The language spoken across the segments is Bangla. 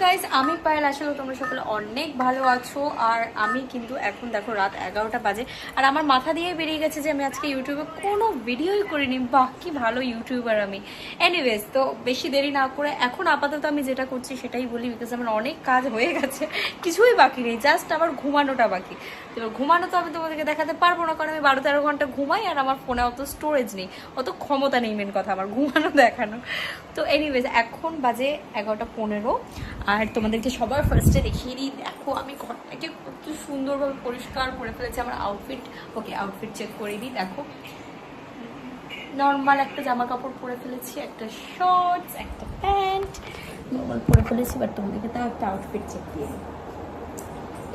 গাইস, আমি পায়েল। আসলে তোমরা সকলে অনেক ভালো আছো। আর আমি কিন্তু এখন দেখো রাত 11টা বাজে, আর আমার মাথা দিয়ে বেরিয়ে গেছে যে আমি আজকে ইউটিউবে কোনো ভিডিওই করিনি। বাহ, কি ভালো ইউটিউবার আমি। এনিওয়েজ, তো বেশি দেরি না করে এখন আপাতত আমি যেটা করছি সেটাই বলি, বিকজ আমার অনেক কাজ হয়ে গেছে, কিছুই বাকি নেই, জাস্ট আমার ঘুমানোটা বাকি। তো ঘুমানো তো আমি তোমাদেরকে দেখাতে পারবো না, কারণ আমি 12-13 ঘন্টা ঘুমাই, আর আমার ফোনে অত স্টোরেজ নেই, অত ক্ষমতা নেই, মেন কথা আমার ঘুমানো দেখানো। তো এনিওয়েজ, এখন বাজে 11:15, আর তোমাদেরকে সবার ফার্স্টে দেখিয়ে দিই। দেখো আমি ঘরটাকে কত সুন্দরভাবে পরিষ্কার করে ফেলেছি। আমার আউটফিট, ওকে আউটফিট চেক করে দিই। দেখো নর্মাল একটা জামা কাপড় পরে ফেলেছি, একটা শর্টস, একটা প্যান্ট নর্মাল পরে ফেলেছি। বাট তোমাদেরকে তাও একটা আউটফিট চেক দিয়ে দিই।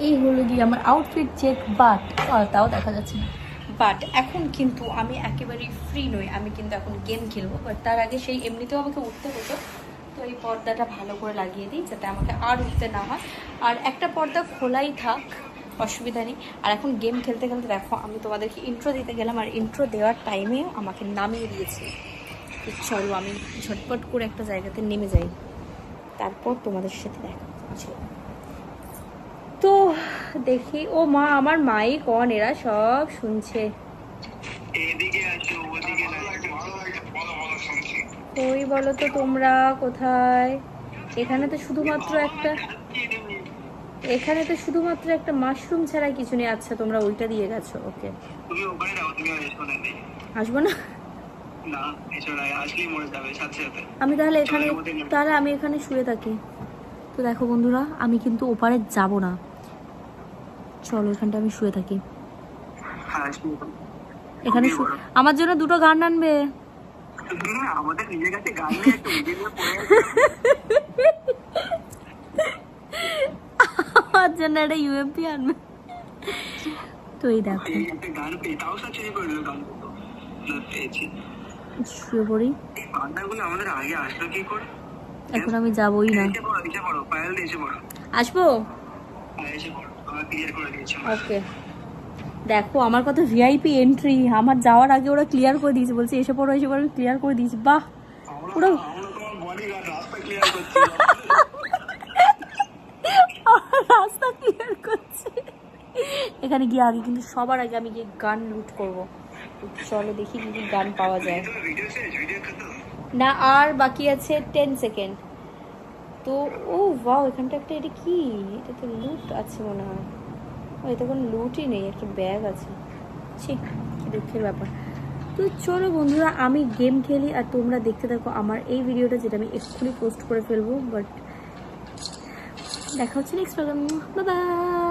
এই হলো গিয়ে আমার আউটফিট চেক, বাট তাও দেখা যাচ্ছে না। বাট এখন কিন্তু আমি একেবারেই ফ্রি নই, আমি কিন্তু এখন গেম খেলবো। বাট তার আগে সেই এমনিতেও আমাকে উঠতে হতো, তো এই পর্দাটা ভালো করে লাগিয়ে দিই যাতে আমাকে আর উঠতে না হয়। আর একটা পর্দা খোলাই থাক, অসুবিধা নেই। আর এখন গেম খেলতে খেলতে দেখো আমি তোমাদেরকে ইন্ট্রো দিতে গেলাম, আর ইন্ট্রো দেওয়ার টাইমে আমাকে নামিয়ে দিয়েছে। তো চলো আমি ঝটপট করে একটা জায়গাতে নেমে যাই, তারপর তোমাদের সাথে দেখা হচ্ছে। তো দেখি, ও মা, আমার মাইক অন, এরা সব শুনছে। ওই বলো তো তোমরা কোথায়? এখানে তো শুধুমাত্র একটা মাশরুম ছাড়া কিছু নেই। আচ্ছা, তোমরা ওইটা দিয়ে গেছো, ওকে। আসবো না আমি তাহলে আমি এখানে শুয়ে থাকি। তো দেখো বন্ধুরা, আমি কিন্তু ওপারে যাব না, চলো এখানটা আমি শুয়ে থাকি। এখানে আমার জন্য দুটো গান আনবে। আমার জন্য একটা ইউএমপি আনবে। তো এই দেখো শুয়ে পড়ি। এখন আমি যাবোই না। আসবো, ওকে। দেখো আমার কত ভিআইপি এন্ট্রি, আমার যাওয়ার আগে ওরা ক্লিয়ার করে দিয়েছে, বলছে এসে পড়ো ক্লিয়ার করে দিয়েছে। বাহ, পুরো রাস্তা ক্লিয়ার করছে। এখানে গিয়ে আগে কিন্তু সবার আগে আমি গিয়ে গান লুট করবো। চলো দেখি কি গান পাওয়া যায়। না, আর বাকি আছে 10 সেকেন্ড। তো ও ওয়াও, এখানটা একটা, এটা কি? এটা তো লুট আছে মনে হয়। এটা কোনো লুটই নেই, একটা ব্যাগ আছে। ঠিক, কি দুঃখের ব্যাপার। তো চলো বন্ধুরা, আমি গেম খেলি আর তোমরা দেখতে থাকো আমার এই ভিডিওটা, যেটা আমি এক্ষুনি পোস্ট করে ফেলবো। বাট দেখা হচ্ছে নেক্সট প্রোগ্রাম। Bye bye.